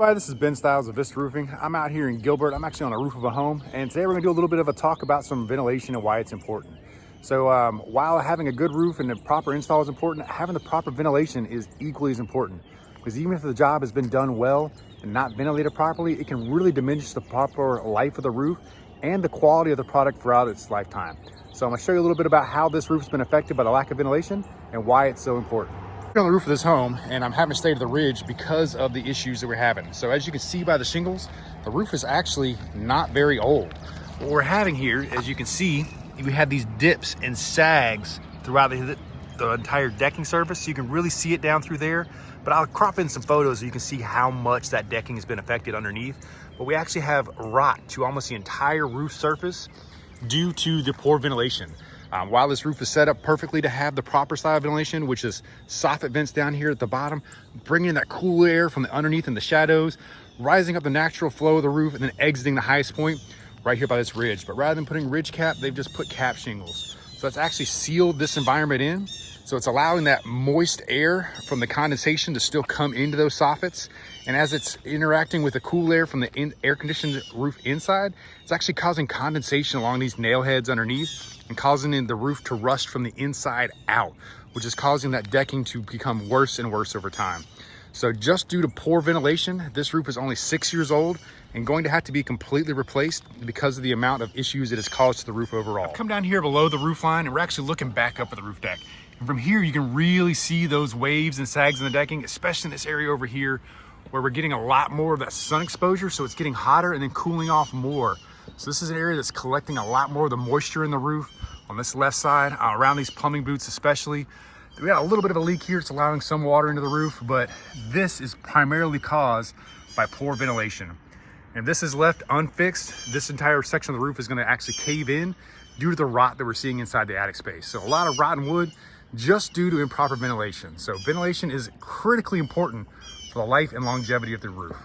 Hi, this is Ben Styles of Vista Roofing. I'm out here in Gilbert. I'm actually on the roof of a home, and today we're gonna do a little bit of a talk about some ventilation and why it's important. So while having a good roof and the proper install is important, having the proper ventilation is equally as important, because even if the job has been done well and not ventilated properly, it can really diminish the proper life of the roof and the quality of the product throughout its lifetime. So I'm gonna show you a little bit about how this roof's been affected by the lack of ventilation and why it's so important. On the roof of this home, and I'm having to stay to the ridge because of the issues that we're having. So as you can see by the shingles, the roof is actually not very old. What we're having here, as you can see, we have these dips and sags throughout the entire decking surface. So you can really see it down through there, but I'll crop in some photos so you can see how much that decking has been affected underneath. But we actually have rot to almost the entire roof surface due to the poor ventilation. While this roof is set up perfectly to have the proper style ventilation, which is soffit vents down here at the bottom, bringing in that cool air from the underneath in the shadows, rising up the natural flow of the roof, and then exiting the highest point right here by this ridge. But rather than putting ridge cap, they've just put cap shingles. So that's actually sealed this environment in. So it's allowing that moist air from the condensation to still come into those soffits. And as it's interacting with the cool air from the air-conditioned roof inside, it's actually causing condensation along these nail heads underneath and causing the roof to rust from the inside out, which is causing that decking to become worse and worse over time. So just due to poor ventilation, this roof is only 6 years old and going to have to be completely replaced because of the amount of issues it has caused to the roof overall. I've come down here below the roof line, and we're actually looking back up at the roof deck. And from here, you can really see those waves and sags in the decking, especially in this area over here, where we're getting a lot more of that sun exposure. So it's getting hotter and then cooling off more. So this is an area that's collecting a lot more of the moisture in the roof on this left side, around these plumbing boots especially. We got a little bit of a leak here. It's allowing some water into the roof, but this is primarily caused by poor ventilation. And if this is left unfixed, this entire section of the roof is gonna actually cave in due to the rot that we're seeing inside the attic space. So a lot of rotten wood just due to improper ventilation. So ventilation is critically important for the life and longevity of the roof.